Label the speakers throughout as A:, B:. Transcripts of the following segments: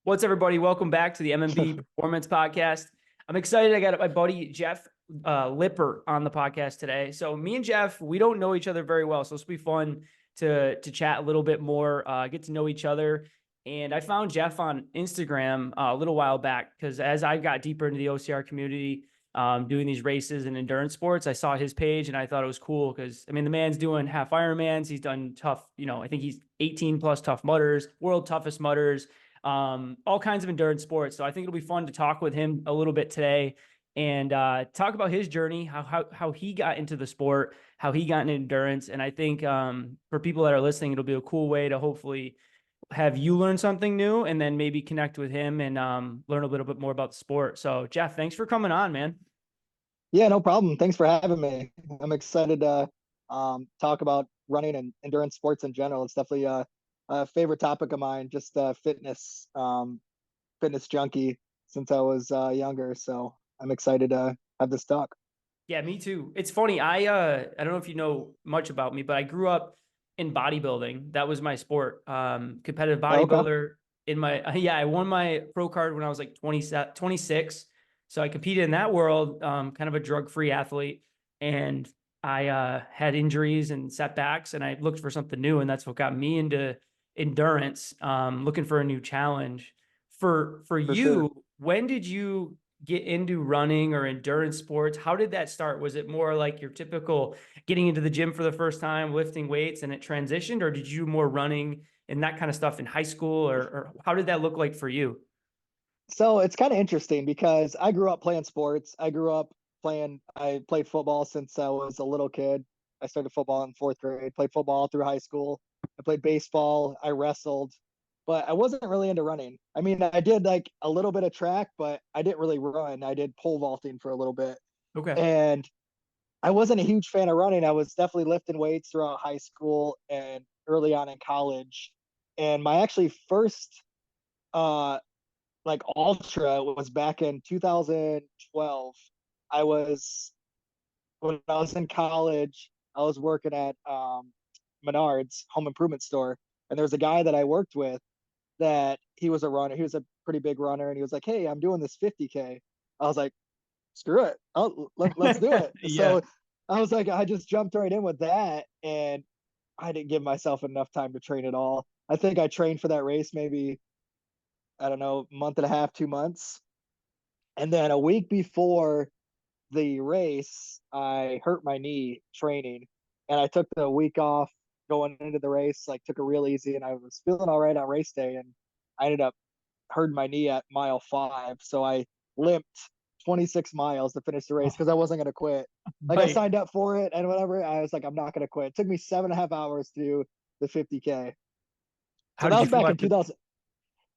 A: What's everybody? Welcome back to the MMB Performance Podcast. I'm excited. I got my buddy Jeff Lippert on the podcast today. So me and Jeff, we don't know each other very well, so it's be fun to chat a little bit more, get to know each other. And I found Jeff on Instagram a little while back because as I got deeper into the OCR community, doing these races and endurance sports, I saw his page and I thought it was cool because I mean the man's doing half Ironmans. He's done tough, I think he's 18 plus tough mudders, world toughest mudders, all kinds of endurance sports. So I think it'll be fun to talk with him a little bit today and talk about his journey, how he got into the sport, how he got into endurance. And I think for people that are listening, it'll be a cool way to hopefully have you learn something new and then maybe connect with him and learn a little bit more about the sport. So Jeff, thanks for coming on, man.
B: Yeah, no problem. Thanks for having me. I'm excited to talk about running and endurance sports in general. It's definitely a favorite topic of mine, just fitness junkie since I was younger. So I'm excited to have this talk.
A: Yeah, me too. It's funny. I don't know if you know much about me, but I grew up in bodybuilding. That was my sport. Competitive
B: Oh, okay.
A: bodybuilder in my yeah, I won my pro card when I was like 26. So I competed in that world, kind of a drug-free athlete. And I had injuries and setbacks and I looked for something new, and that's what got me into endurance, looking for a new challenge. For
B: For sure.
A: you, when did you get into running or endurance sports? How did that start? Was it more like your typical getting into the gym for the first time, lifting weights, and it transitioned, or did you do more running and that kind of stuff in high school, or how did that look like for you?
B: So it's kind of interesting because I grew up playing sports. I played football since I was a little kid. I started football in fourth grade, played football through high school. I played baseball, I wrestled, but I wasn't really into running. I mean, I did like a little bit of track, but I didn't really run. I did pole vaulting for a little bit.
A: Okay.
B: And I wasn't a huge fan of running. I was definitely lifting weights throughout high school and early on in college. And my actually first uh like ultra was back in 2012. I was When I was in college, I was working at Menards home improvement store, and there was a guy that I worked with that he was a runner. He was a pretty big runner, and he was like, "Hey, I'm doing this 50K." I was like, "Screw it, let's do it."
A: Yeah.
B: So I was like, I just jumped right in with that, and I didn't give myself enough time to train at all. I think I trained for that race maybe, I don't know, month and a half, 2 months. And then a week before the race, I hurt my knee training, and I took the week off going into the race. Like took it real easy, and I was feeling all right on race day, and I ended up hurting my knee at mile 5, so I limped 26 miles to finish the race
A: Oh,
B: because I wasn't gonna quit. Like I
A: right.
B: signed up for it and whatever. I was like, I'm not gonna quit. It took me 7.5 hours to do the 50K. So
A: How
B: that
A: did you
B: was
A: feel
B: back in
A: after?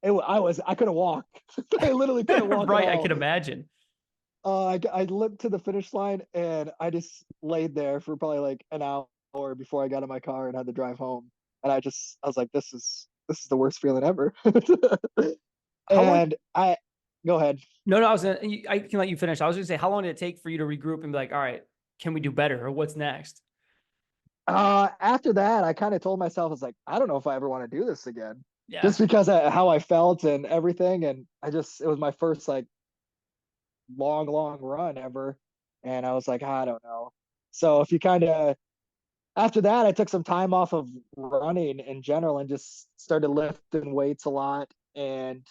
B: 2000. I couldn't walk. I literally couldn't walk at
A: Right. I can
B: all.
A: imagine.
B: I limped to the finish line and I just laid there for probably like an hour before I got in my car and had to drive home. And I was like, this is the worst feeling ever.
A: How long?
B: And I Go ahead.
A: No, no, I can let you finish. I was going to say, how long did it take for you to regroup and be like, all right, can we do better? Or what's next?
B: After that, I kind of told myself, I was like, I don't know if I ever want to do this again,
A: Yeah.
B: just because of how I felt and everything. And it was my first like long run ever, and I was like, I don't know. So if you kind of after that, I took some time off of running in general and just started lifting weights a lot and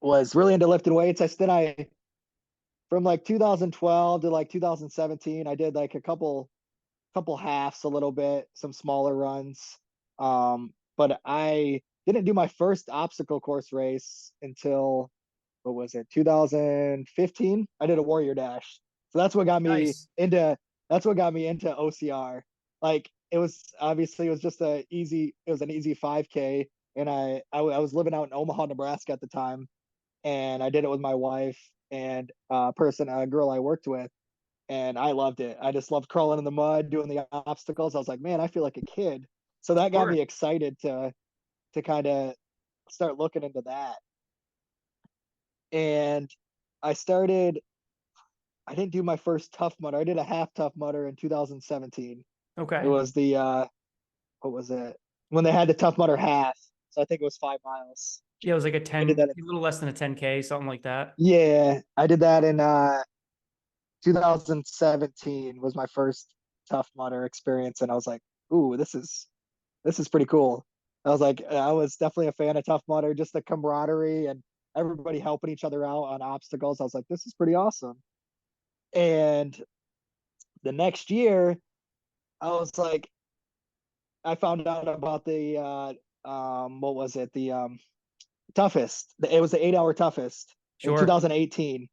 B: was really into lifting weights. I from like 2012 to like 2017, I did like a couple halves a little bit, some smaller runs. But I didn't do my first obstacle course race until what was it, 2015? I did a Warrior Dash. So
A: Nice.
B: that's what got me into OCR. Like it was just it was an easy 5K, and I was living out in Omaha, Nebraska at the time, and I did it with my wife and a girl I worked with, and I loved it. I just loved crawling in the mud, doing the obstacles. I was like, man, I feel like a kid. So that got
A: Sure.
B: me excited to kind of start looking into that. And I started I didn't do my first Tough Mudder. I did a half Tough Mudder in 2017. It
A: Okay.
B: was the what was it? When they had the Tough Mudder half. So I think it was 5 miles.
A: Yeah, it was like a
B: I did
A: 10,
B: that.
A: a little less than a 10K, something like that.
B: Yeah, I did that in 2017 was my first Tough Mudder experience, and I was like, "Ooh, this is pretty cool." I was like, I was definitely a fan of Tough Mudder, just the camaraderie and everybody helping each other out on obstacles. I was like, "This is pretty awesome." And the next year, I was like, I found out about the what was it? The toughest. It was the 8 hour toughest in
A: Sure.
B: 2018.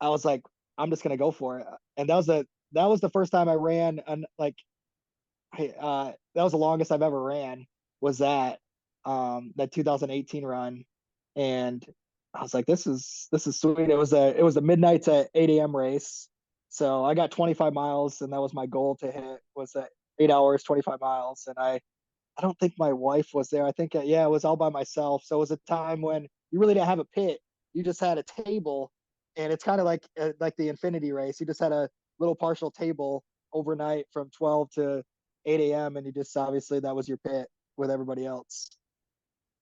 B: I was like, I'm just gonna go for it. And that was the first time I ran and like that was the longest I've ever ran was that 2018 run. And I was like, this is sweet. It was a midnight to 8 a.m. race. So I got 25 miles and that was my goal to hit was that 8 hours, 25 miles. And I don't think my wife was there. I think yeah, it was all by myself. So it was a time when you really didn't have a pit. You just had a table, and it's kind of like the Infinity Race. You just had a little partial table overnight from 12 to 8 a.m. and you just obviously that was your pit with everybody else.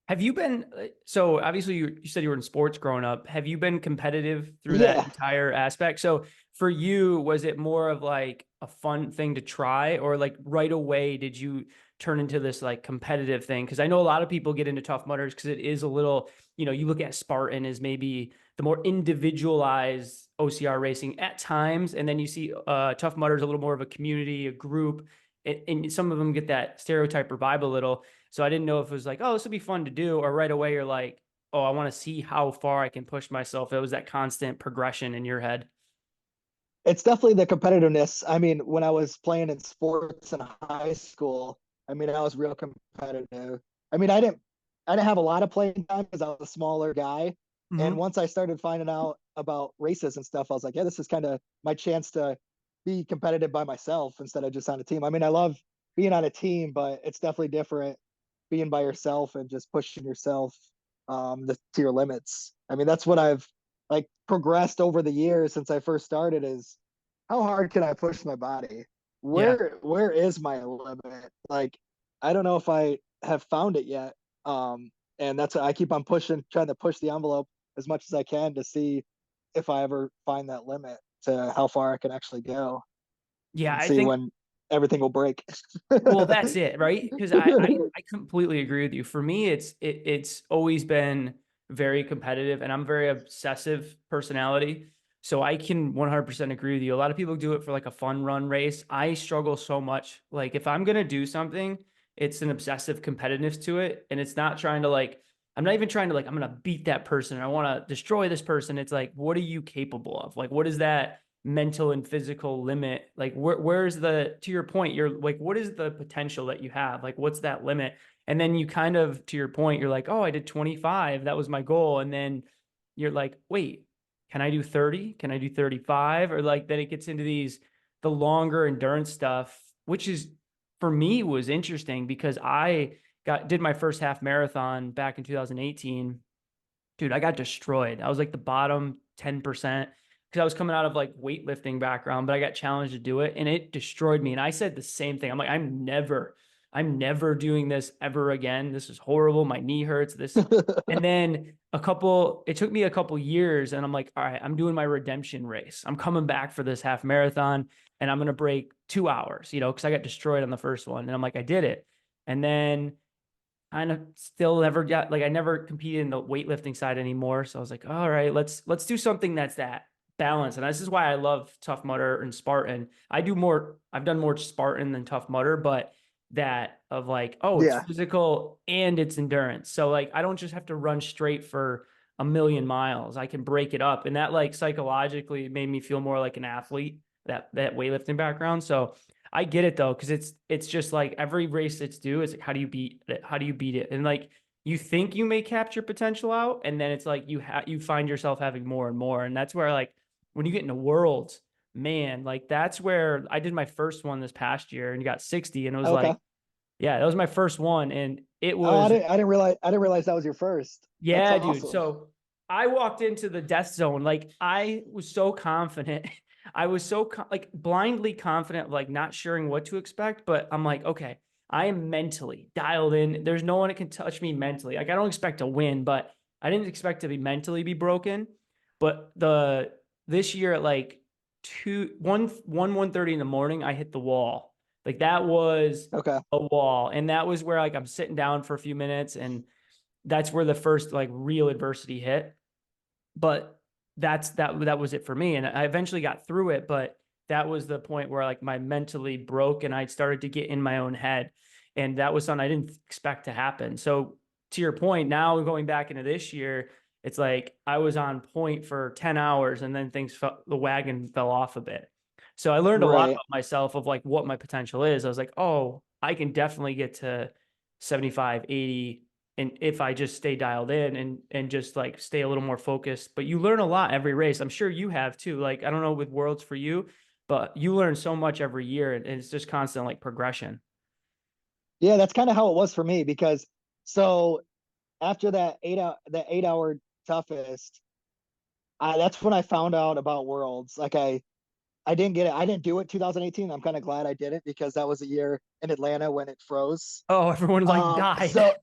A: Have you been, so obviously you said you were in sports growing up. Have you been competitive through that
B: Yeah,
A: entire aspect? So for you, was it more of like a fun thing to try, or like right away did you turn into this like competitive thing? Because I know a lot of people get into Tough Mudders because it is a little, you look at Spartan as maybe the more individualized OCR racing at times, and then you see Tough Mudders a little more of a community, a group, and some of them get that stereotype or vibe a little. So I didn't know if it was like, oh, this would be fun to do, or right away you're like, oh, I want to see how far I can push myself. It was that constant progression in your head.
B: it's definitely the competitiveness. I mean, when I was playing in sports in high school, I mean, I was real competitive. I mean, I didn't have a lot of playing time because I was a smaller guy. And
A: Mm-hmm.
B: once I started finding out about races and stuff, I was like, yeah, this is kind of my chance to be competitive by myself instead of just on a team. I mean, I love being on a team, but it's definitely different being by yourself and just pushing yourself to your limits. I mean, that's what I've like progressed over the years since I first started is how hard can I push my body?
A: Yeah.
B: Where is my limit? Like I don't know if I have found it yet. And that's why I keep on pushing, trying to push the envelope as much as I can to see if I ever find that limit to how far I can actually go
A: Yeah.
B: and
A: I
B: see
A: think,
B: when everything will break.
A: well, that's it, right? Because I completely agree with you. For me, it's always been very competitive, and I'm very obsessive personality. So I can 100% agree with you. A lot of people do it for like a fun run race. I struggle so much. Like if I'm gonna do something, it's an obsessive competitiveness to it, and it's not trying to like. I'm not even trying to like. I'm gonna beat that person. I want to destroy this person. It's like, what are you capable of? Like, what is that mental and physical limit? Like where's the, to your point, you're like, what is the potential that you have? Like what's that limit? And then you kind of, to your point, you're like, oh, I did 25, that was my goal. And then you're like, wait, can I do 30? Can I do 35? Or like then it gets into these, the longer endurance stuff, which is for me was interesting because I did my first half marathon back in 2018. Dude, I got destroyed. I was like the bottom 10% because I was coming out of like weightlifting background, but I got challenged to do it and it destroyed me. And I said the same thing. I'm like, I'm never doing this ever again. This is horrible. My knee hurts. This. And then it took me a couple years and I'm like, all right, I'm doing my redemption race. I'm coming back for this half marathon and I'm going to break 2 hours, because I got destroyed on the first one. And I'm like, I did it. And then kind of still never got, like I never competed in the weightlifting side anymore. So I was like, all right, let's do something that's that balance. And this is why I love Tough Mudder and Spartan. I've done more Spartan than Tough Mudder, but that of like, oh, it's
B: Yeah.
A: physical and it's endurance. So like I don't just have to run straight for a million miles. I can break it up. And that like psychologically made me feel more like an athlete, that weightlifting background. So I get it though, because it's just like every race that's due, it's like how do you beat it? How do you beat it? And like you think you may capture potential out, and then it's like you find yourself having more and more. And that's where like when you get into worlds, man, like that's where I did my first one this past year and got 60. And it was
B: Okay.
A: like, yeah, that was my first one. And it
B: Oh, I
A: was,
B: didn't I didn't realize I didn't realize that was your first. That's
A: yeah, dude.
B: awesome.
A: So I walked into the death zone. Like I was so confident. I was so like blindly confident, like not sure what to expect. But I'm like, okay, I am mentally dialed in. There's no one that can touch me mentally. Like I don't expect to win, but I didn't expect to be mentally be broken. But this year at like 1:30 in the morning, I hit the wall. Like that was
B: Okay.
A: a wall. And that was where like I'm sitting down for a few minutes, and that's where the first like real adversity hit. But that was it for me. And I eventually got through it, but that was the point where like my mentally broke and I started to get in my own head. And that was something I didn't expect to happen. So to your point, now going back into this year, it's like I was on point for 10 hours and then the wagon fell off a bit. So I learned a lot
B: Right.
A: about myself of like what my potential is. I was like, oh, I can definitely get to 75, 80, and if I just stay dialed in and just like stay a little more focused. But you learn a lot every race. I'm sure you have too. Like I don't know with Worlds for you, but you learn so much every year, and it's just constant like progression.
B: Yeah, that's kind of how it was for me because so after that 8 hour toughest, that's when I found out about Worlds. Like I didn't get it. I didn't do it 2018. I'm kind of glad I didn't because that was a year in Atlanta when it froze.
A: Oh, everyone like died.
B: So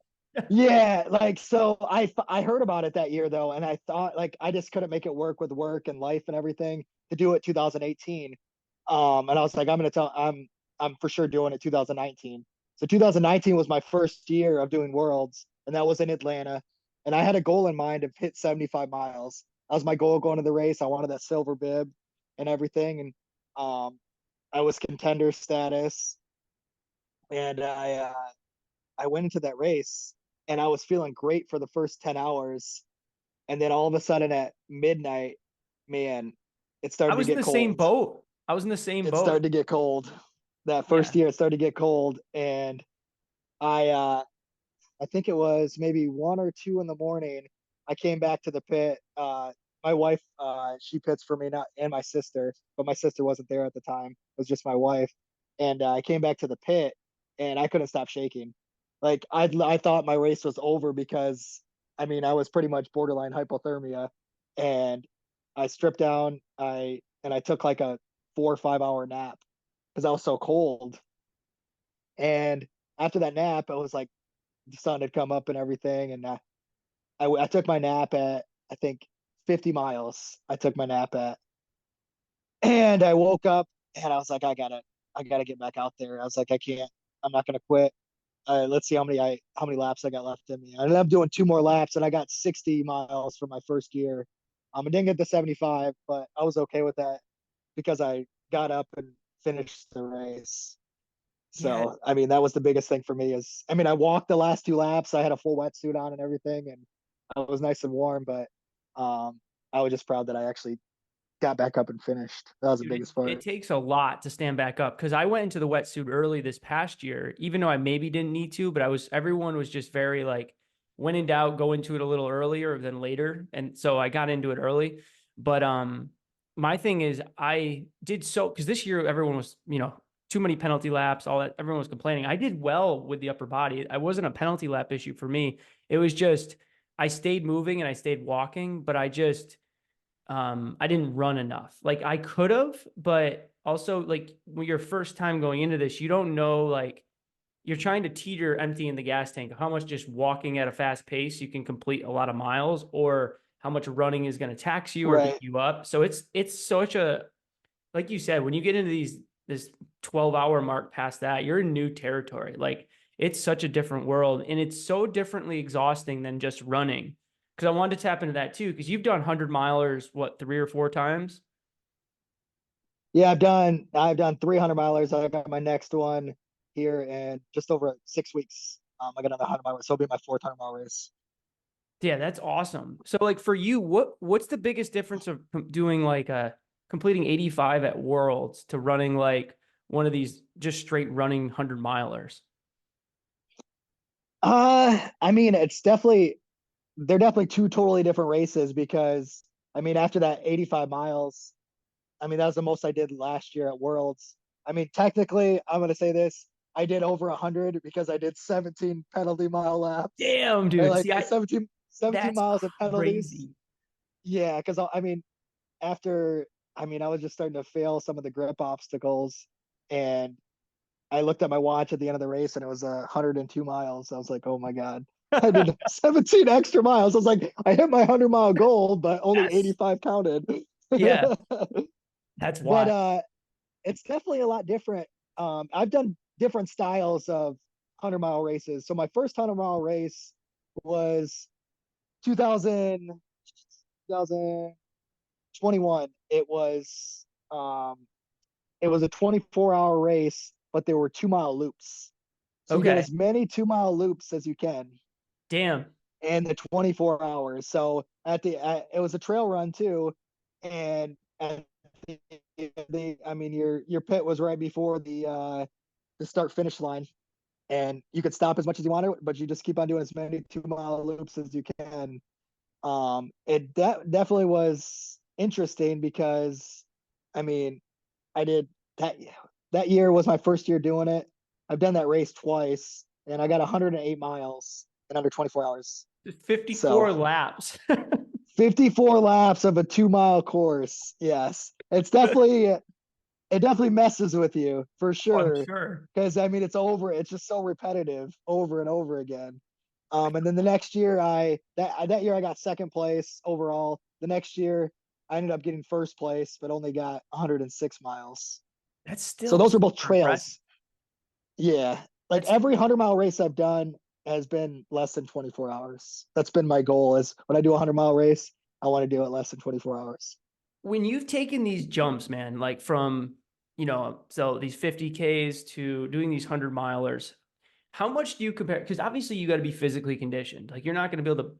B: yeah, like so I heard about it that year though, and I thought like I just couldn't make it work with work and life and everything to do it 2018. And I was like, I'm for sure doing it 2019. So 2019 was my first year of doing Worlds, and that was in Atlanta. And I had a goal in mind of hit 75 miles. That was my goal going to the race. I wanted that silver bib and everything, and I was contender status, and I went into that race and I was feeling great for the first 10 hours. And then all of a sudden at midnight, man, it
A: I
B: started to
A: was in
B: get
A: the same
B: cold.
A: boat. I was in the same
B: It
A: boat.
B: started to get cold. That
A: Yeah.
B: first year, it started to get cold. And I, uh, I think it was maybe 1 or 2 in the morning. I came back to the pit. My wife, she pits for me, not and my sister, but my sister wasn't there at the time. It was just my wife. And I came back to the pit, and I couldn't stop shaking. Like I thought my race was over because I mean I was pretty much borderline hypothermia, and I stripped down. I took like a 4 or 5 hour nap because I was so cold. And after that nap, I was like the sun had come up and everything, and I took my nap at I think 50 miles. I took my nap at, and I woke up and I was like, I gotta get back out there. I was like, I can't. I'm not gonna quit. Let's see how many laps I got left in me. I ended up doing 2 more laps, and I got 60 miles for my first year. I didn't get the 75, but I was okay with that because I got up and finished the race.
A: Yeah.
B: So, I mean, that was the biggest thing for me is, I mean, I walked the last 2 laps. I had a full wetsuit on and everything, and I was nice and warm, but um, I was just proud that I actually got back up and finished. That was the
A: Dude,
B: biggest
A: it
B: part.
A: takes a lot to stand back up because I went into the wetsuit early this past year, even though I maybe didn't need to, but everyone was just very like, when in doubt, go into it a little earlier than later. And so I got into it early. But my thing is I did so because this year everyone was, too many penalty laps, all that. Everyone was complaining. I did well with the upper body. I wasn't a penalty lap issue for me. It was just I stayed moving and I stayed walking, but I didn't run enough. Like I could have, but also like when your first time going into this, you don't know, like you're trying to teeter emptying the gas tank of how much just walking at a fast pace you can complete a lot of miles, or how much running is going to tax you or beat
B: Right.
A: you up. So it's such a, like you said, when you get into this 12-hour mark past that, you're in new territory. Like it's such a different world, and it's so differently exhausting than just running. Because I wanted to tap into that too, because you've done 100 milers, what, 3 or 4 times?
B: Yeah, I've done 300 milers. I got my next one here in just over 6 weeks. I got another 100 milers. So it'll be my fourth 100 mile race.
A: Yeah, that's awesome. So like for you, what's the biggest difference of doing like a completing 85 at Worlds to running like one of these just straight running 100 milers?
B: I mean, they're definitely two totally different races because I mean, after that 85 miles, I mean, that was the most I did last year at Worlds. I mean, technically, I'm going to say this. I did over 100 because I did 17 penalty mile laps,
A: Damn,
B: or
A: dude.
B: like
A: See,
B: 17
A: that's
B: miles of penalties.
A: crazy.
B: Yeah, because I mean, after, I mean, I was just starting to fail some of the grip obstacles. And I looked at my watch at the end of the race and it was 102 miles. I was like, oh my God. I did 17 extra miles. I was like, I hit my 100-mile goal, but only
A: Yes.
B: 85 counted.
A: Yeah. That's
B: But
A: why.
B: it's definitely a lot different. I've done different styles of 100-mile races. So my first 100-mile race was 2000, 2021. It was a 24-hour race, but there were 2-mile loops. So you get
A: Okay.
B: as many 2-mile loops as you can
A: Damn.
B: in the 24 hours. So it was a trail run too, and at I mean your pit was right before the start finish line, and you could stop as much as you wanted, but you just keep on doing as many 2-mile loops as you can. Definitely was interesting because, I mean, I did that. That year was my first year doing it. I've done that race twice, and I got 108 miles in under 24 hours. So
A: 54 laps.
B: 54 laps of a 2-mile course. Yes, it definitely messes with you for
A: Oh, I'm
B: sure.
A: sure.
B: Because I mean, it's just so repetitive over and over again. And then the next year, that year I got second place overall. The next year, I ended up getting first place, but only got 106 miles.
A: That's
B: So
A: still
B: those are both
A: super impressive.
B: trails. Yeah, like
A: That's
B: every 100-mile race I've done has been less than 24 hours. That's been my goal. Is when I do a 100-mile race, I want to do it less than 24 hours.
A: when you've taken these jumps, man, like from, so these 50Ks to doing these 100 milers, how much do you compare? Because obviously you got to be physically conditioned. Like you're not going to be able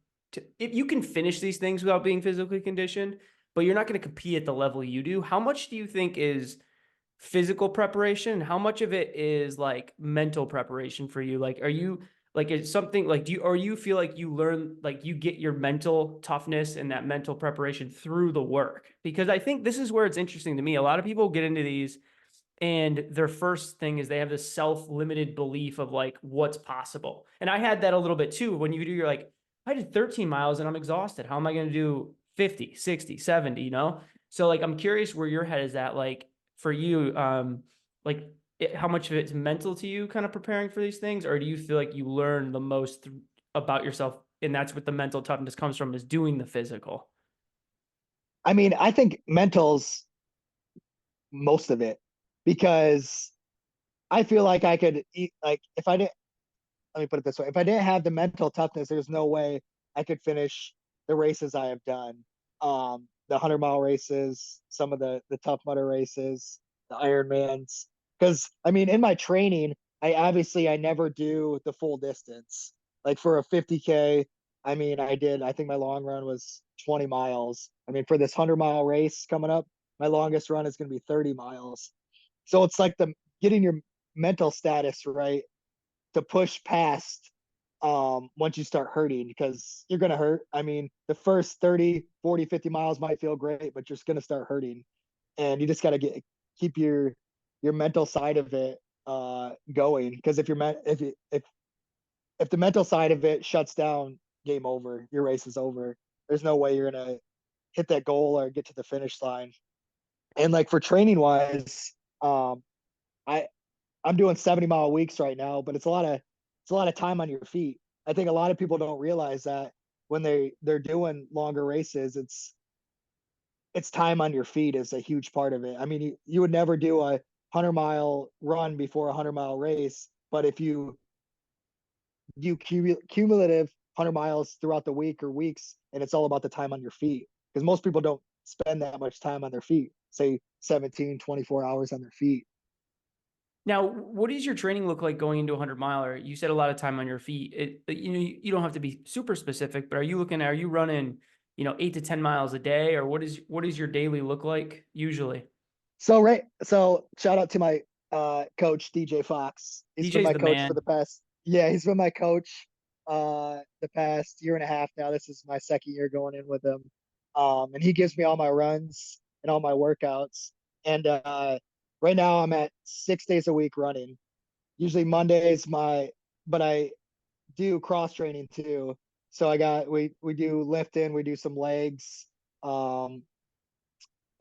A: if you can finish these things without being physically conditioned, but you're not going to compete at the level you do. How much do you think is physical preparation? How much of it is like mental preparation for you? Like, are you like, it's something like, or you feel like you learn, like you get your mental toughness and that mental preparation through the work? Because I think this is where it's interesting to me. A lot of people get into these and their first thing is they have this self-limited belief of like what's possible. And I had that a little bit too. When you do, you're like, I did 13 miles and I'm exhausted. How am I going to do 50, 60, 70? So like, I'm curious where your head is at, like for you, like how much of it's mental to you kind of preparing for these things, or do you feel like you learn the most about yourself and that's what the mental toughness comes from, is doing the physical?
B: I mean, I think mental's most of it because I feel like I could eat, like if I didn't, let me put it this way, if I didn't have the mental toughness, there's no way I could finish the races I have done. The 100-mile races, some of the Tough Mudder races, the Ironmans. Because I mean, in my training, I never do the full distance. Like for a 50K, I mean, I think my long run was 20 miles. I mean, for this 100-mile race coming up, my longest run is going to be 30 miles. So it's like the getting your mental status right to push past once you start hurting, because you're going to hurt. I mean, the first 30, 40, 50 miles might feel great, but you're just going to start hurting. And you just got to keep your mental side of it going, because if the mental side of it shuts down, game over. Your race is over. There's no way you're going to hit that goal or get to the finish line. And like for training wise, I I'm doing 70-mile weeks right now, but it's a lot of time on your feet. I think a lot of people don't realize that when they're doing longer races, it's time on your feet is a huge part of it. I mean, you would never do a 100-mile run before a 100-mile race, but if you do cumulative 100 miles throughout the week or weeks, and it's all about the time on your feet, because most people don't spend that much time on their feet, say 17, 24 hours on their feet.
A: Now, what does your training look like going into a 100 miler? You said a lot of time on your feet. You don't have to be super specific, but are you running, 8 to 10 miles a day, or what does your daily look like usually?
B: So shout out to my coach DJ Fox. He's been
A: DJ's
B: my
A: the
B: coach for
A: man.
B: the past yeah, he's been my coach the past year and a half now. This is my second year going in with him. And he gives me all my runs and all my workouts. And right now I'm at 6 days a week running. Usually Mondays but I do cross training too. So we do lifting, we do some legs, um,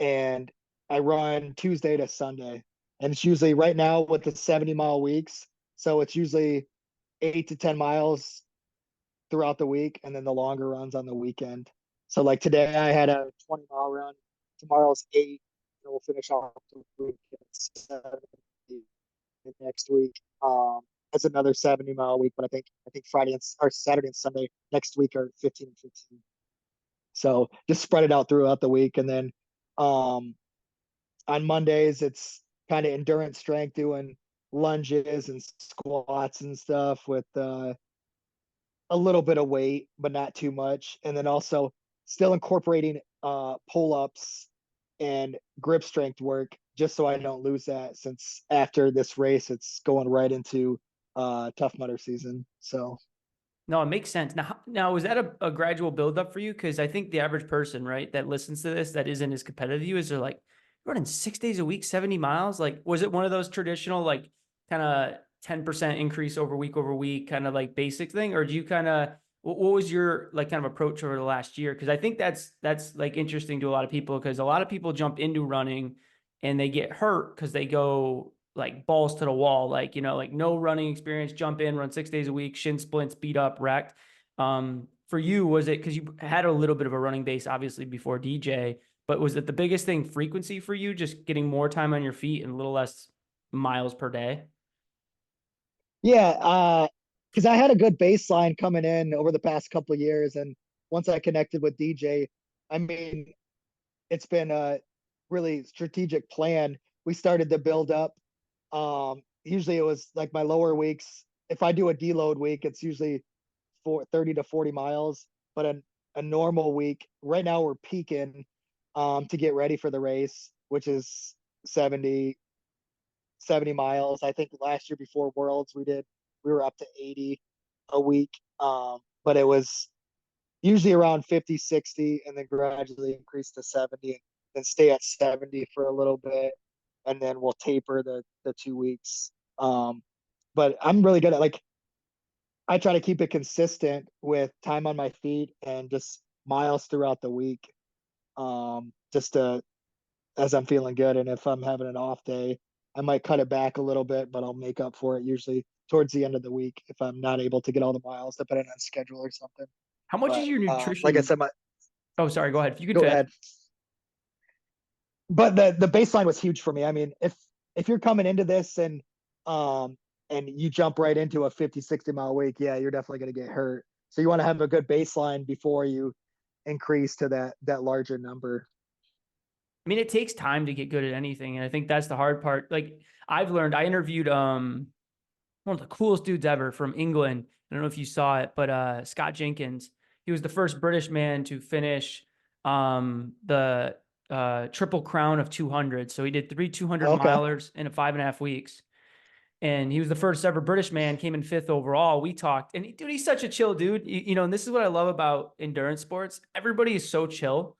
B: and I run Tuesday to Sunday, And it's usually right now with the 70-mile weeks. So it's usually 8 to 10 miles throughout the week, and then the longer runs on the weekend. So like today I had a 20-mile run. Tomorrow's 8, and we'll finish off the week at 70 next week. That's another 70-mile week, but I think Friday or Saturday and Sunday next week are 15 and 15. So just spread it out throughout the week, and then um, on Mondays it's kind of endurance strength, doing lunges and squats and stuff with a little bit of weight, but not too much. And then also still incorporating pull-ups and grip strength work, just so I don't lose that, since after this race it's going right into Tough Mudder season. So
A: No, it makes sense. Now, was that a gradual buildup for you? Because I think the average person, right, that listens to this that isn't as competitive as you is, they're like, running 6 days a week, 70 miles. Like, was it one of those traditional, like, kind of 10% increase over week, kind of like basic thing? Or do you kind of, what was your like kind of approach over the last year? Because I think that's like interesting to a lot of people, because a lot of people jump into running and they get hurt because they go like balls to the wall, like, like no running experience, jump in, run 6 days a week, shin splints, beat up, wrecked. For you, was it because you had a little bit of a running base, obviously, before DJ, but was it the biggest thing frequency for you, just getting more time on your feet and a little less miles per day?
B: yeah, because I had a good baseline coming in over the past couple of years, and once I connected with DJ, I mean, it's been a really strategic plan. We started to build up. Usually it was like my lower weeks. If I do a deload week, it's usually for 30 to 40 miles. But a normal week, right now we're peaking to get ready for the race, which is 70, 70 miles. I think last year before Worlds we were up to 80 a week. But it was usually around 50, 60, and then gradually increase to 70, and then stay at 70 for a little bit. And then we'll taper the 2 weeks. But I'm really good at, like, I try to keep it consistent with time on my feet and just miles throughout the week. Just to, as I'm feeling good. And if I'm having an off day, I might cut it back a little bit, but I'll make up for it usually towards the end of the week if I'm not able to get all the miles, depending on schedule or something.
A: How much is
B: But
A: your
B: like I
A: nutrition?
B: said,
A: Oh, sorry, go ahead. If you could
B: go
A: finish.
B: ahead. But the baseline was huge for me. I mean, if you're coming into this um and you jump right into a 50, 60-mile week, yeah, you're definitely going to get hurt. So you want to have a good baseline before you increase to that larger number.
A: I mean, it takes time to get good at anything. And I think that's the hard part. Like, I've learned, I interviewed one of the coolest dudes ever from England. I don't know if you saw it, but Scott Jenkins. He was the first British man to finish the Triple Crown of 200. So he did 3 200
B: Okay.
A: milers in 5.5 weeks. And he was the first ever British man, came in 5th overall. We talked, and dude, he's such a chill dude. And this is what I love about endurance sports. Everybody is so chill.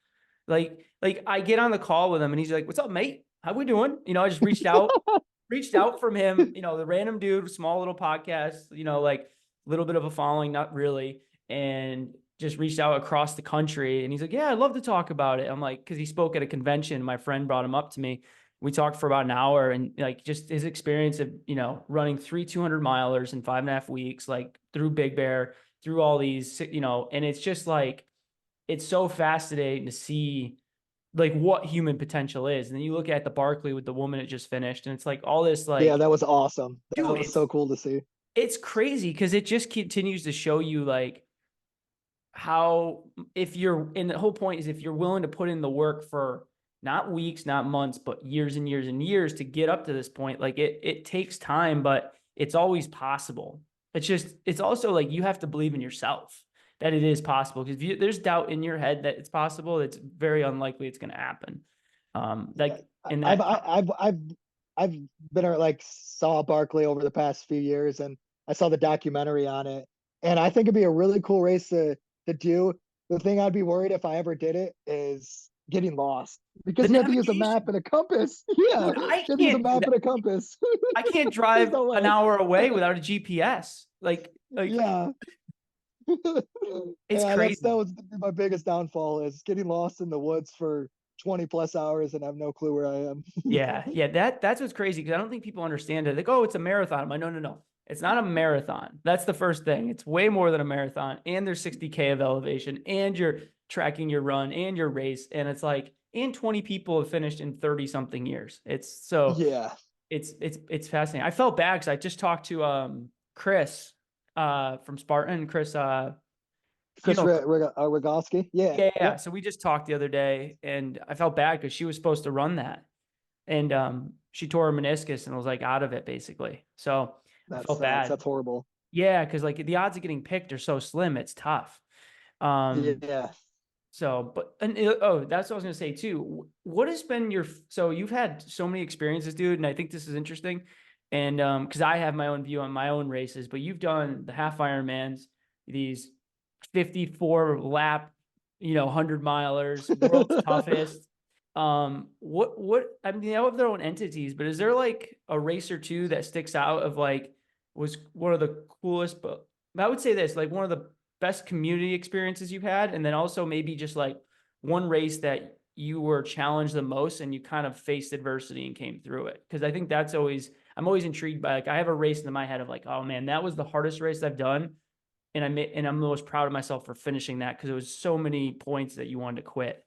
A: Like I get on the call with him and he's like, "What's up, mate? How we doing?" I just reached out from him, the random dude, small little podcast, like a little bit of a following, not really, and just reached out across the country. And he's like, "Yeah, I'd love to talk about it." I'm like, because he spoke at a convention. My friend brought him up to me. We talked for about an hour, and like just his experience of, running 3 200 milers in 5.5 weeks, like through Big Bear, through all these, and it's just like, it's so fascinating to see like what human potential is. And then you look at the Barkley with the woman it just finished, and it's like all this,
B: Yeah,
A: like,
B: that was awesome. That
A: dude,
B: was so cool to see.
A: it's crazy because it just continues to show you like how, if you're, and the whole point is, if you're willing to put in the work for not weeks, not months, but years and years and years to get up to this point, like it takes time, but it's always possible. It's also like you have to believe in yourself that it is possible, because if there's doubt in your head that it's possible, it's very unlikely it's going to happen.
B: Yeah,
A: Like in
B: I've
A: that,
B: I- I've been like saw Barkley over the past few years, and I saw the documentary on it, and I think it'd be a really cool race to do. The thing I'd be worried if I ever did it is getting lost,
A: the
B: because you have to use a map
A: navigation,
B: and a compass. Yeah,
A: dude,
B: you have to use a map and a compass.
A: I can't
B: There's
A: drive
B: no
A: an
B: way.
A: hour away without a GPS. Like
B: Yeah.
A: it's
B: Yeah, that
A: crazy.
B: was my biggest downfall, is getting lost in the woods for 20 plus hours and have no clue where I am.
A: Yeah, yeah, that's what's crazy because I don't think people understand it. Like, oh, it's a marathon. I'm like, no, no, no. It's not a marathon. That's the first thing. It's way more than a marathon. And there's 60K of elevation, and you're tracking your run and your race. And it's like, and 20 people have finished in 30 something years.
B: Yeah.
A: It's fascinating. I felt bad because I just talked to Chris from Spartan. Chris, you
B: Chris
A: know,
B: Rogowski. Yeah.
A: yeah, yeah.
B: Yep.
A: So we just talked the other day, and I felt bad because she was supposed to run that, and she tore her meniscus and was like out of it basically. So I
B: That
A: felt
B: sucks.
A: bad.
B: That's horrible.
A: Yeah, because like the odds of getting picked are so slim, it's tough. Um,
B: Yeah.
A: so, but oh, that's what I was gonna say too. What has been your so you've had so many experiences, dude, and I think this is interesting. And because I have my own view on my own races, but you've done the half Ironmans, these 54 lap, 100 milers, world's toughest. What I mean, they all have their own entities, but is there like a race or two that sticks out of like was one of the coolest, but I would say this, like one of the best community experiences you've had, and then also maybe just like one race that you were challenged the most and you kind of faced adversity and came through it? Because I think that's always I'm always intrigued by, like, I have a race in my head of like, oh man, that was the hardest race I've done, and I'm the most proud of myself for finishing that because it was so many points that you wanted to quit.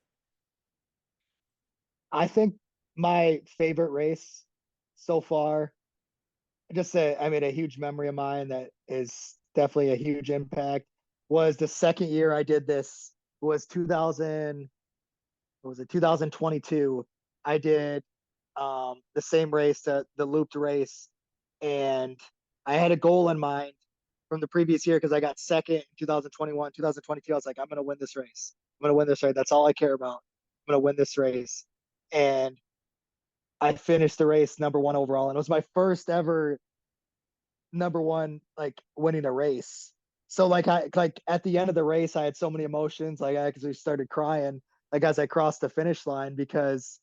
B: I think my favorite race so far, I mean, a huge memory of mine that is definitely a huge impact was the second year I did this was 2000, what was it, 2022. I did the same race, the looped race, and I had a goal in mind from the previous year because I got second in 2021, 2022. I was like, I'm going to win this race. I'm going to win this race. That's all I care about. I'm going to win this race. And I finished the race number one overall. And it was my first ever number one, like winning a race. So like at the end of the race, I had so many emotions. Like I actually started crying like as I crossed the finish line because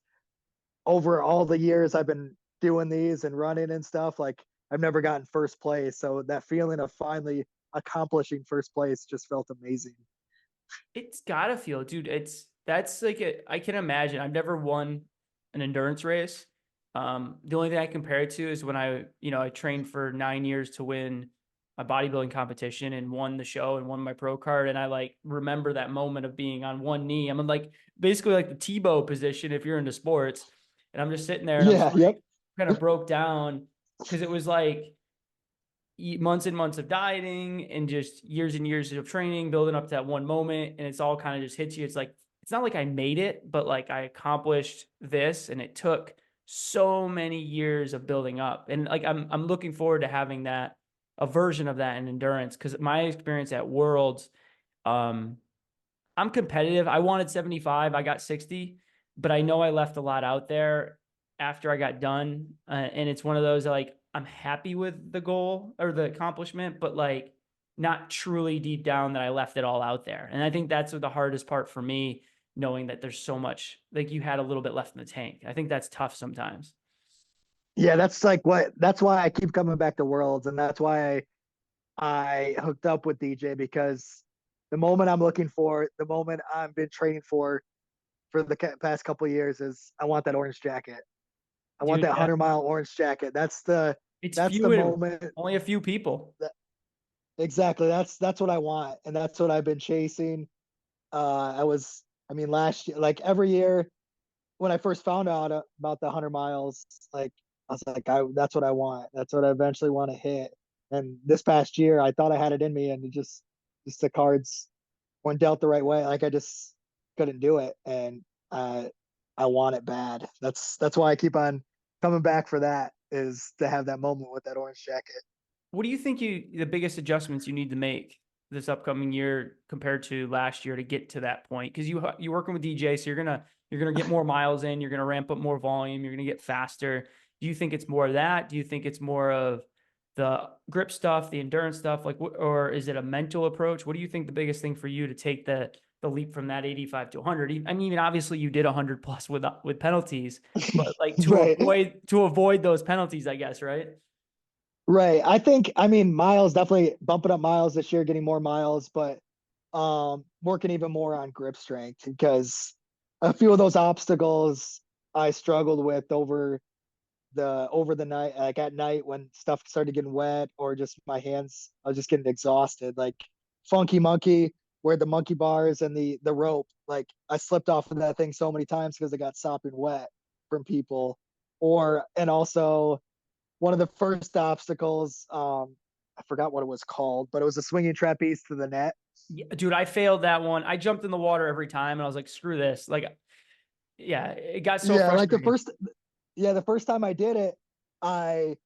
B: over all the years I've been doing these and running and stuff, like I've never gotten first place. So that feeling of finally accomplishing first place just felt amazing.
A: It's gotta feel, dude. That's like I can imagine. I've never won an endurance race. The only thing I compare it to is when I trained for 9 years to win a bodybuilding competition and won the show and won my pro card. And I like remember that moment of being on one knee. I'm in like basically like the Tebow position if you're into sports. And I'm just sitting there and I'm
B: Yeah. Yep.
A: kind of broke down because it was like months and months of dieting and just years and years of training, building up to that one moment. And it's all kind of just hits you. It's like, it's not like I made it, but like I accomplished this, and it took so many years of building up. And like, I'm looking forward to having that, a version of that in endurance. Cause my experience at Worlds, um, I'm competitive. I wanted 75. I got 60, but I know I left a lot out there after I got done. And it's one of those like I'm happy with the goal or the accomplishment, but like not truly deep down that I left it all out there. And I think that's the hardest part for me, knowing that there's so much, like you had a little bit left in the tank. I think that's tough sometimes.
B: Yeah. That's why I keep coming back to Worlds. And that's why I hooked up with DJ because the moment I'm looking for, the moment I've been training for the past couple of years is I want that orange jacket. I want
A: Dude,
B: that 100-mile orange jacket.
A: it's
B: That's the
A: few and
B: moment.
A: only a few people.
B: That, exactly. That's what I want, and that's what I've been chasing. I mean, last year, like every year when I first found out about the 100 miles, like I was like, that's what I want. That's what I eventually want to hit. And this past year, I thought I had it in me, and just the cards weren't dealt the right way. Like I just couldn't do it, and I want it bad. That's why I keep on coming back for that, is to have that moment with that orange jacket.
A: What do you think the biggest adjustments you need to make this upcoming year compared to last year to get to that point? Because you're working with DJ, so you're gonna get more miles in, you're gonna ramp up more volume, you're gonna get faster. Do you think it's more of that? Do you think it's more of the grip stuff, the endurance stuff, like, or is it a mental approach? What do you think the biggest thing for you to take the leap from that 85 to 100? I mean, obviously you did 100 plus with penalties, but like
B: Right.
A: to avoid those penalties, I guess, right?
B: Right. I mean, miles, definitely bumping up miles this year, getting more miles, but working even more on grip strength because a few of those obstacles I struggled with over the night, like at night when stuff started getting wet, or just my hands, I was just getting exhausted. Like Funky Monkey, where the monkey bars and the rope, like I slipped off of that thing so many times because it got sopping wet from people. Or and also one of the first obstacles, I forgot what it was called, but it was a swinging trapeze to the net.
A: Yeah, dude, I failed that one. I jumped in the water every time and I was like, screw this. Like, yeah, it got so
B: Yeah, like
A: frustrating.
B: the first time I did it, I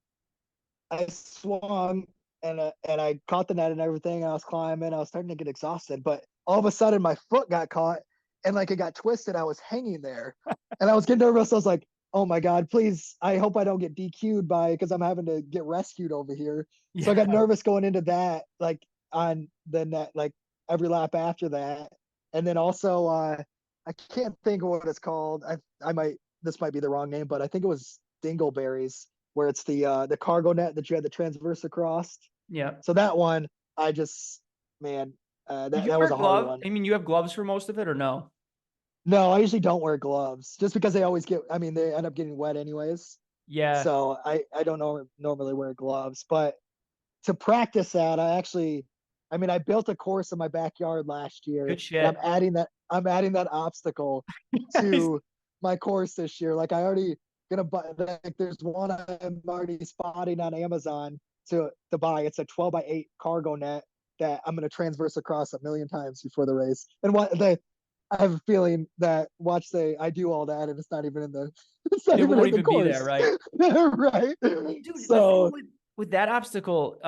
B: I swung and I caught the net and everything. And I was climbing. I was starting to get exhausted, but all of a sudden my foot got caught and like it got twisted. I was hanging there, and I was getting nervous. I was like, "Oh my god, please! I hope I don't get DQ'd by because I'm having to get rescued over here." So I got
A: Yeah.
B: nervous going into that, like on the net, like every lap after that, and then also I can't think of what it's called. I might this might be the wrong name, but I think it was Dingleberries, where it's the cargo net that you had the transverse across.
A: Yeah.
B: So that one, I just man,
A: Did
B: that
A: you
B: that
A: wear
B: was a hard
A: gloves?
B: one.
A: I mean, you have gloves for most of it or no?
B: No, I usually don't wear gloves just because they always get. I mean, they end up getting wet anyways.
A: Yeah.
B: So I don't normally wear gloves, but to practice that, I mean, I built a course in my backyard last year,
A: Good
B: and
A: shit.
B: I'm adding that obstacle to my course this year. Like I already gonna buy. Like there's one I'm already spotting on Amazon to buy. It's a 12 by 8 cargo net that I'm gonna transverse across a million times before the race. And I have a feeling that watch say I do all that and it's not even in the it's not
A: It
B: even
A: won't
B: in the
A: even be there,
B: course.
A: right?
B: Right.
A: Dude, the thing
B: So
A: with that obstacle,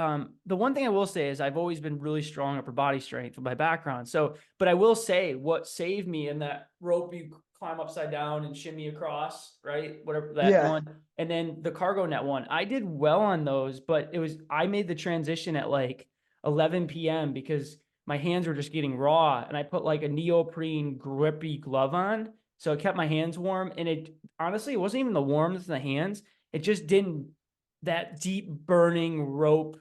A: the one thing I will say is I've always been really strong upper body strength with my background. So, but I will say what saved me in that rope you climb upside down and shimmy across, right? Whatever that
B: yeah,
A: one. And then the cargo net one. I did well on those, but I made the transition at like 11 p.m. because my hands were just getting raw and I put like a neoprene grippy glove on. So it kept my hands warm. And it honestly, it wasn't even the warmth in the hands. It just didn't that deep burning rope,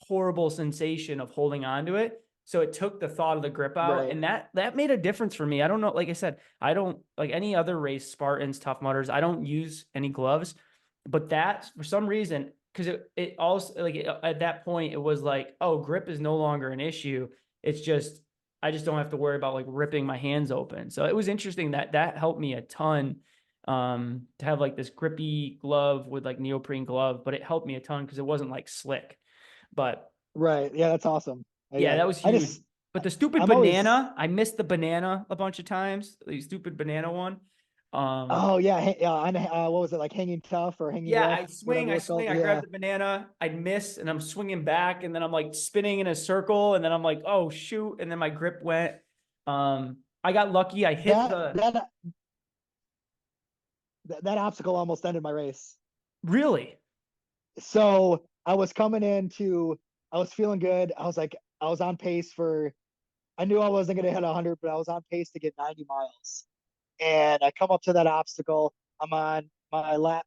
A: horrible sensation of holding on to it. So it took the thought of the grip out,
B: right.
A: and that made a difference for me. I don't know, like I said, I don't like any other race, Spartans, Tough Mudders. I don't use any gloves, but that for some reason, because it also like at that point it was like, oh, grip is no longer an issue. It's just I just don't have to worry about like ripping my hands open. So it was interesting that helped me a ton to have like this grippy glove with like neoprene glove, but it helped me a ton because it wasn't like slick. But
B: Right. Yeah, that's awesome.
A: yeah,
B: Yeah.
A: that was
B: I
A: huge.
B: just
A: But the stupid
B: I'm always
A: banana, I missed the banana a bunch of times. The stupid banana one. Um,
B: oh yeah, yeah, what was it, like hanging tough or hanging
A: yeah,
B: rough, whatever it
A: I
B: was
A: swing,
B: called.
A: I grab
B: Yeah.
A: the banana, I'd miss, and I'm swinging back, and then I'm like spinning in a circle, and then I'm like, oh shoot, and then my grip went. I got lucky. I hit
B: That
A: the
B: that that obstacle almost ended my race.
A: really.
B: So I was feeling good. I was on pace for, I knew I wasn't going to hit 100, but I was on pace to get 90 miles. And I come up to that obstacle. I'm on my lap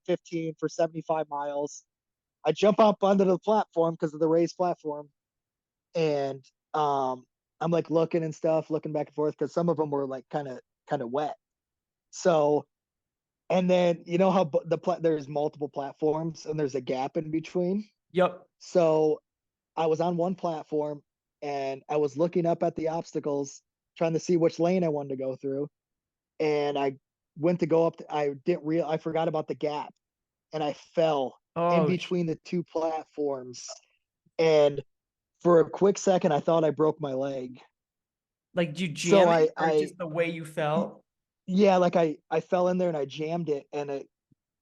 B: 15 for 75 miles. I jump up onto the platform because of the raised platform, and I'm like looking and stuff, looking back and forth because some of them were like kind of wet. So and then you know how there's multiple platforms and there's a gap in between.
A: Yep.
B: So I was on one platform and I was looking up at the obstacles, trying to see which lane I wanted to go through. And I went to go up. I forgot about the gap, and I fell in
A: Oh,
B: between the two platforms. And for a quick second, I thought I broke my leg.
A: like, did you
B: So
A: jam it or just the way you fell?
B: yeah, like I fell in there and I jammed it, and it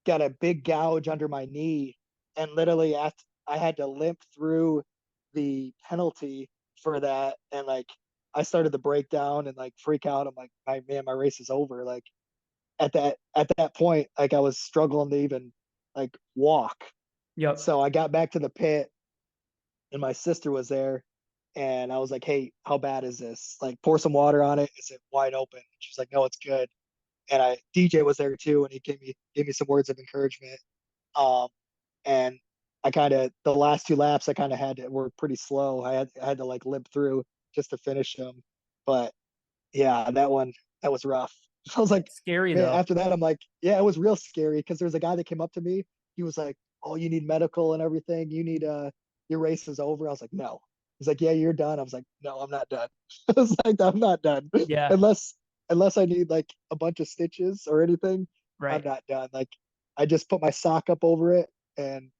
B: got a big gouge under my knee. And literally, after I had to limp through the penalty for that, and like I started to break down and like freak out. I'm like, my race is over. Like at that point, like I was struggling to even like walk.
A: Yep.
B: So I got back to the pit, and my sister was there, and I was like, "Hey, how bad is this? Like, pour some water on it. Is it wide open?" She's like, "No, it's good." And DJ was there too, and he gave me some words of encouragement. Um, and I kind of the last two laps I kind of were pretty slow. I had to like limp through just to finish them. But yeah, that one that was rough. I was like,
A: Scary
B: man,
A: though.
B: after that, I'm like, yeah, it was real scary because there was a guy that came up to me. He was like, oh, you need medical and everything. You need, your race is over. I was like, no. He's like, yeah, you're done. I was like, no, I'm not done. I was like, I'm not done.
A: Yeah.
B: Unless, unless I need like a bunch of stitches or anything, I'm
A: Right.
B: not done. Like, I just put my sock up over it and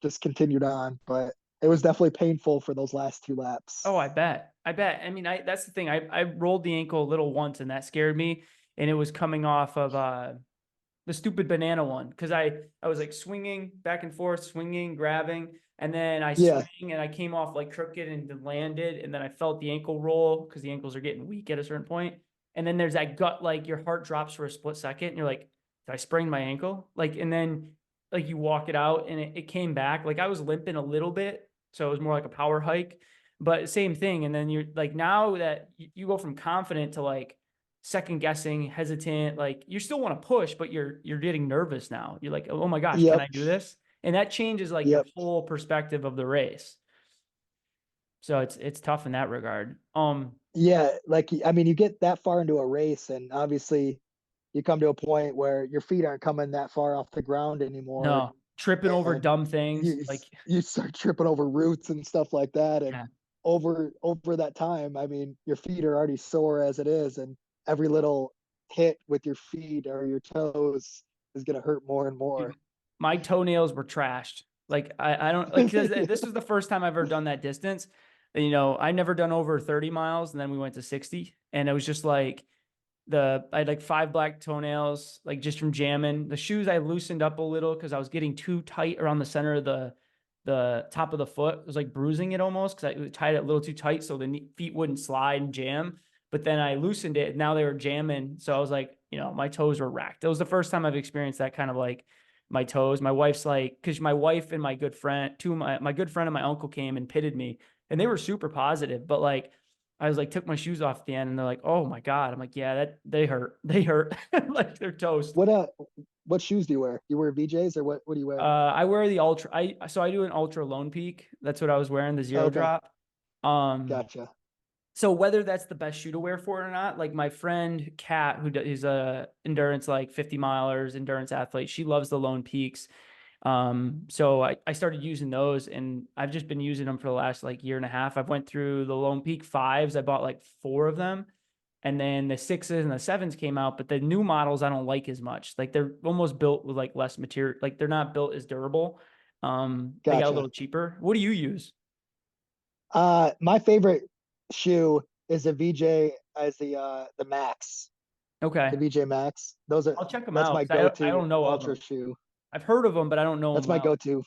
B: just continued on. But it was definitely painful for those last two laps.
A: Oh, I bet. I bet. I mean, that's the thing. I rolled the ankle a little once and that scared me. And it was coming off of the stupid banana one. Cause I was like swinging back and forth, swinging, grabbing. And then I
B: Yeah.
A: swing and I came off like crooked and landed. And then I felt the ankle roll because the ankles are getting weak at a certain point. And then there's that gut, like your heart drops for a split second. And you're like, did I sprain my ankle? Like, and then like you walk it out and it came back. Like I was limping a little bit. So it was more like a power hike, but same thing. And then you're like, now that you go from confident to like second guessing, hesitant, like you still want to push, but you're getting nervous now. You're like, oh my gosh, can
B: Yep.
A: I do this? And that changes like your
B: Yep.
A: whole perspective of the race. So it's tough in that regard.
B: Yeah, like I mean, you get that far into a race, and obviously, you come to a point where your feet aren't coming that far off the ground anymore,
A: No, tripping over
B: and
A: dumb things
B: you
A: like
B: you start tripping over roots and stuff like that. And
A: yeah.
B: over that time, I mean, your feet are already sore as it is, and every little hit with your feet or your toes is gonna hurt more and
A: Dude,
B: more.
A: my toenails were trashed. Like I don't like this was the first time I've ever done that distance. And, you know, I never done over 30 miles, and then we went to 60, and it was just like I had like 5 black toenails, like just from jamming. The shoes I loosened up a little because I was getting too tight around the center of the top of the foot. It was like bruising it almost because I tied it a little too tight so the feet wouldn't slide and jam. But then I loosened it. And now they were jamming. So I was like, you know, my toes were racked. It was the first time I've experienced that kind of like my toes. My wife's like, because my wife and my good friend, my good friend and my uncle came and pitted me, and they were super positive. But like, I was like, took my shoes off at the end, and they're like, "Oh my god!" I'm like, "Yeah, that they hurt. They hurt. Like they're toast."
B: What what shoes do you wear? You wear VJs or what do you wear?
A: I wear the ultra. I do an ultra lone peak. That's what I was wearing, the zero
B: Okay,
A: drop. Um,
B: gotcha.
A: so whether that's the best shoe to wear for it or not, like my friend Kat, is a endurance like 50 milers endurance athlete, she loves the lone peaks. So I started using those, and I've just been using them for the last like year and a half. I've went through the Lone Peak fives. I bought like 4 of them, and then the sixes and the sevens came out, but the new models I don't like as much. Like they're almost built with like less material. Like they're not built as durable. They got a
B: Gotcha.
A: little cheaper. What do you use?
B: My favorite shoe is the VJ as the Max, the
A: Okay.
B: VJ Max. Those are
A: I'll check them
B: that's
A: out
B: my
A: because I
B: go-to
A: don't know of
B: ultra
A: them.
B: shoe.
A: I've heard of them, but I don't know them
B: That's my
A: well.
B: go-to.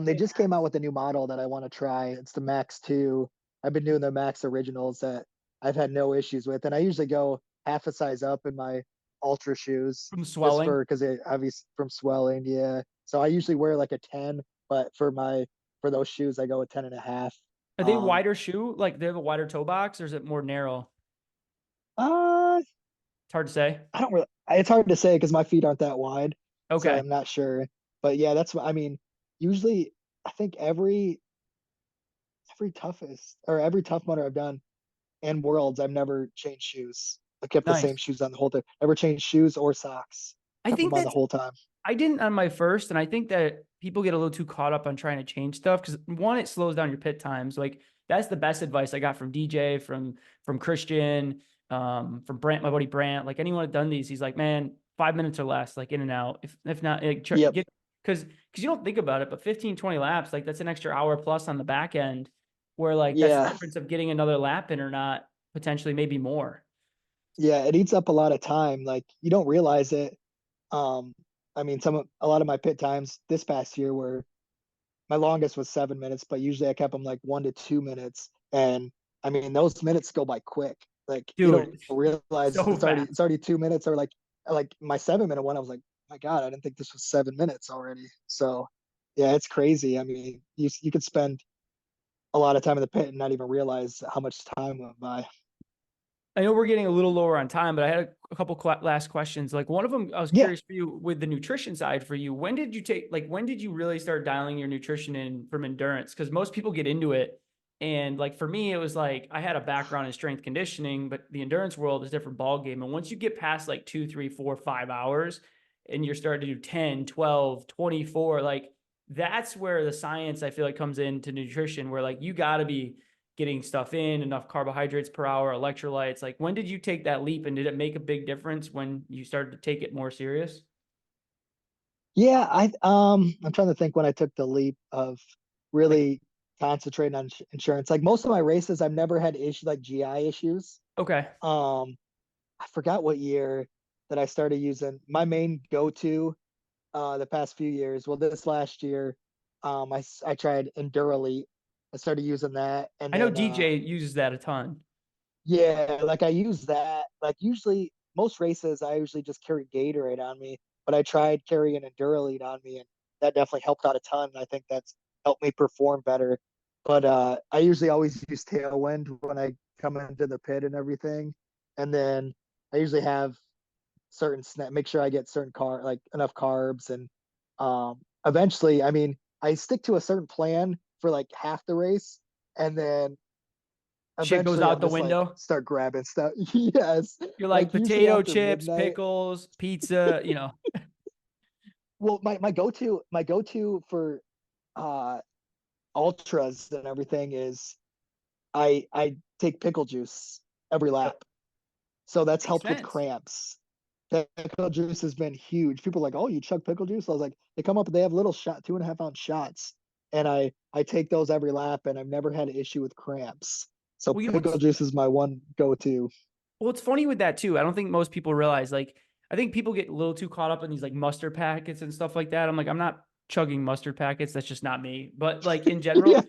B: They just came out with a new model that I want to try. It's the Max 2. I've been doing the Max originals that I've had no issues with, and I usually go half a size up in my ultra shoes
A: From
B: just
A: swelling.
B: for because it obviously from swelling. Yeah, so I usually wear like a 10, but for those shoes I go with 10 and a half.
A: Are they
B: Um,
A: wider shoe? Like they have a wider toe box, or is it more narrow?
B: uh,
A: It's hard to say.
B: I don't really. It's hard to say because my feet aren't that wide, so
A: Okay.
B: I'm not sure. But yeah, that's what I mean. Usually, I think every toughest or every tough mudder I've done and worlds, I've never changed shoes. I kept the same
A: Nice.
B: shoes on the whole time. Never changed shoes or socks.
A: I
B: Kept them
A: think
B: on the
A: that's
B: whole time.
A: I didn't on my first, and I think that people get a little too caught up on trying to change stuff because one, it slows down your pit times. Like that's the best advice I got from DJ, from Christian, from Brant, my buddy Brant. Like anyone that done these, he's like, man, 5 minutes or less, like in and out. If not, like,
B: Yep.
A: get because you don't think about it, but 15, 20 laps, like that's an extra hour plus on the back end, where like that's the
B: Yeah.
A: difference of getting another lap in or not, potentially maybe more.
B: Yeah. It eats up a lot of time. Like you don't realize it. Um, I mean, a lot of my pit times this past year were my longest was 7 minutes, but usually I kept them like 1 to 2 minutes. And I mean, those minutes go by quick. Like you don't
A: Dude,
B: realize
A: so fast.
B: it's already 2 minutes or like my 7 minute one. I was like, my God, I didn't think this was 7 minutes already. So yeah, it's crazy. I mean, you could spend a lot of time in the pit and not even realize how much time went by.
A: I know we're getting a little lower on time, but I had a couple last questions. Like one of them, I was
B: Yeah.
A: curious for you with the nutrition side for you. When did you really start dialing your nutrition in from endurance? Because most people get into it And like for me, it was like I had a background in strength conditioning, but the endurance world is a different ball game. And once you get past like 2, 3, 4, 5 hours and you're starting to do 10, 12, 24, like that's where the science I feel like comes into nutrition, where like you got to be getting stuff in, enough carbohydrates per hour, electrolytes. Like when did you take that leap, and did it make a big difference when you started to take it more serious?
B: Yeah, I'm trying to think when I took the leap of
A: Like,
B: really concentrating on insurance. Like most of my races, I've never had issues like GI issues.
A: okay.
B: Um, I forgot what year that I started using my main go-to the past few years. Well, this last year, I tried Endurelite. I started using that, and
A: I know
B: then
A: DJ uses that a ton.
B: yeah, like I use that. Like usually most races I usually just carry Gatorade on me, but I tried carrying Enduralite on me and that definitely helped out a ton. I think that's helped me perform better. But I usually always use Tailwind when I come into the pit and everything. And then I usually have certain snack, make sure I get certain like enough carbs and eventually, I mean, I stick to a certain plan for like half the race and then
A: Shit goes
B: eventually
A: out
B: I'm
A: the
B: just like
A: window.
B: start grabbing stuff. Yes.
A: You're like
B: Like usually
A: potato
B: after
A: chips,
B: midnight.
A: pickles, pizza, you know.
B: Well, my go to for uh ultras and everything is I take pickle juice every lap.
A: Yep.
B: So that's
A: Makes
B: helped with
A: sense.
B: cramps. Pickle juice has been huge. People are like, oh, you chug pickle juice? I was like, they come up, they have little 2.5 ounce shots. And I take those every lap and I've never had an issue with cramps. So
A: Well, you know
B: pickle
A: what's
B: juice is my one go-to.
A: well, it's funny with that too. I don't think most people realize, like, I think people get a little too caught up in these like mustard packets and stuff like that. I'm like, I'm not chugging mustard packets. That's just not me. But like in general,
B: Yeah,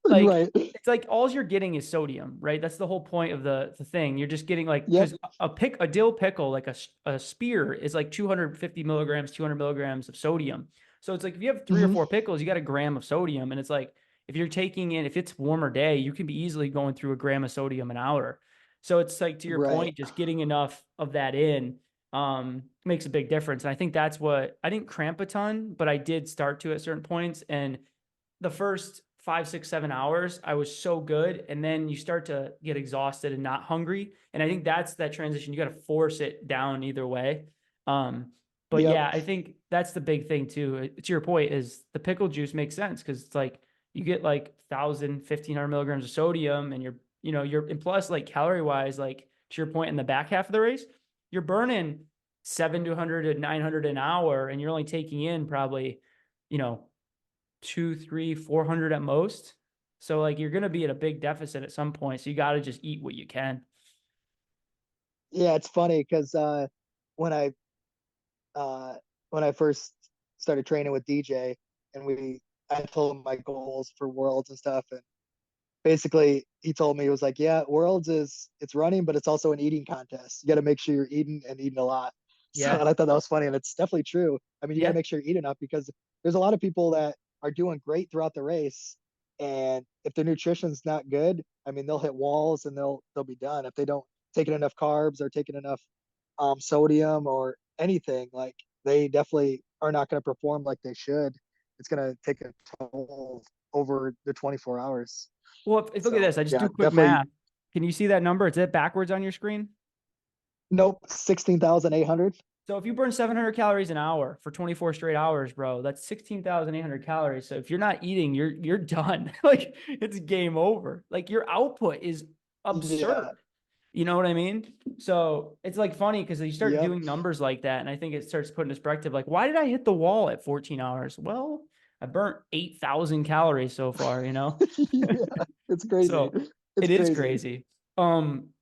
A: like
B: right.
A: it's like all you're getting is sodium, right? That's the whole point of the thing. You're just getting like,
B: Yep.
A: because a dill pickle, like a spear, is like 250 milligrams, 200 milligrams of sodium. So it's like if you have three or
B: Hmm.
A: four pickles, you got a gram of sodium, and it's like if you're taking in, if it's warmer day, you can be easily going through a gram of sodium an hour. So it's like, to your
B: Right.
A: point, just getting enough of that in makes a big difference. And I think that's what I didn't cramp a ton, but I did start to at certain points. And the first 5, 6, 7 hours, I was so good. And then you start to get exhausted and not hungry. And I think that's that transition. You got to force it down either way. Um, but
B: Yep.
A: yeah, I think that's the big thing too. To your point, is the pickle juice makes sense because it's like you get like 1,000, 1,500 milligrams of sodium, and you're and plus like calorie wise, like to your point in the back half of the race, you're burning 700 to 900 an hour, and you're only taking in probably, you know, 2, 3, 400 at most. So like you're gonna be at a big deficit at some point. So you got to just eat what you can.
B: Yeah, it's funny because when I uh when I first started training with DJ and I told him my goals for worlds and stuff and basically he told me he was like, yeah, worlds is it's running, but it's also an eating contest. You got to make sure you're eating and eating a lot. So
A: Yeah,
B: and I thought that was funny and it's definitely true. I mean, you got to
A: yeah.
B: make sure you eat enough because there's a lot of people that are doing great throughout the race and if their nutrition's not good, I mean, they'll hit walls and they'll be done if they don't take in enough carbs or taking enough sodium or anything. Like they definitely are not going to perform like they should. It's going to take a toll over the 24 hours.
A: Well, if look at
B: So
A: this, I just
B: yeah,
A: do quick
B: definitely.
A: math. Can you see that number? Is it backwards on your screen?
B: Nope, 16,800.
A: So if you burn 700 calories an hour for 24 straight hours, bro, that's 16,800 calories. So if you're not eating, you're done. Like it's game over. Like your output is
B: Yeah.
A: absurd. You know what I mean? So it's like funny because you start
B: Yep.
A: doing numbers like that, and I think it starts putting perspective. Like, why did I hit the wall at 14 hours? Well, I burnt 8,000 calories so far. You know,
B: Yeah. It's crazy.
A: so
B: It's
A: it is
B: crazy.
A: crazy.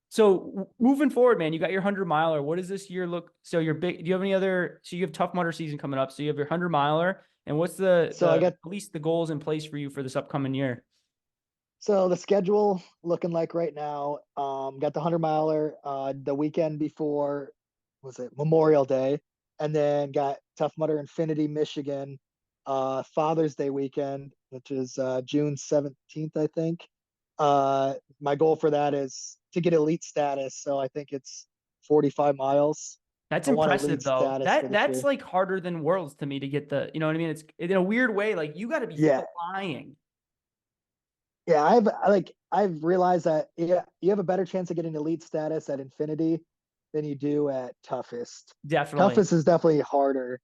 A: So moving forward, man, you got your 100 miler. What does this year look? So you're big. Do you have any other? So you have Tough Mudder season coming up. So you have your 100 miler, and what's
B: So I
A: the
B: got
A: at least the goals in place for you for this upcoming year?
B: so the schedule looking like right now, got the 100 miler the weekend before was it Memorial Day, and then got Tough Mudder Infinity Michigan Father's Day weekend, which is June 17th, I think. My goal for that is to get elite status, so I think it's 45 miles.
A: That's
B: I want
A: impressive
B: elite
A: though.
B: status for
A: That
B: this
A: that's
B: year.
A: like harder than worlds to me to get the, you know what I mean? It's in a weird way, like you got to be
B: Yeah,
A: flying.
B: Yeah, I've realized that, yeah, you have a better chance of getting elite status at Infinity than you do at toughest.
A: Definitely.
B: Toughest is definitely harder,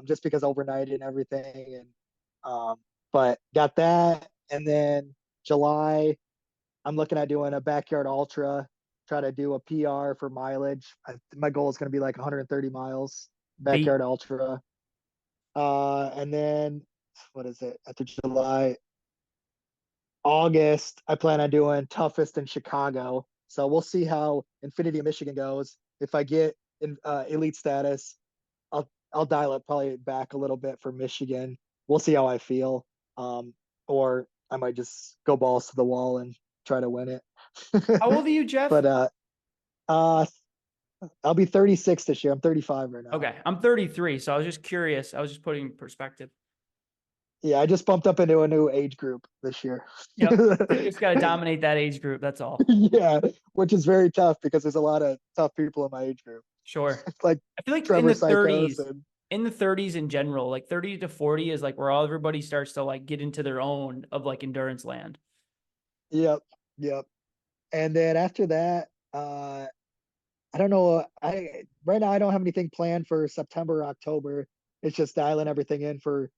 B: just because overnight and everything. And but got that, and then July, I'm looking at doing a backyard ultra, try to do a PR for mileage. My goal is going to be like 130 miles
A: Beat.
B: backyard ultra. And then what is it after July? August, I plan on doing toughest in Chicago. So we'll see how Infinity of Michigan goes. If I get in elite status, I'll dial it probably back a little bit for Michigan. We'll see how I feel. Or I might just go balls to the wall and try to win it.
A: How old are you, Jeff?
B: But uh I'll be 36 this year. I'm 35 right now.
A: Okay, I'm 33, so I was just curious. I was just putting in perspective.
B: Yeah, I just bumped up into a new age group this year.
A: Yep. You just got to dominate that age group. That's all.
B: Yeah, which is very tough because there's a lot of tough people in my age group.
A: Sure.
B: Like
A: I feel like
B: Trevor Psychos and
A: in the 30s in general, like 30 to 40 is like where all everybody starts to like get into their own of like endurance land.
B: yep, yep. And then after that, I don't know. I right now I don't have anything planned for September, or October. It's just dialing everything in for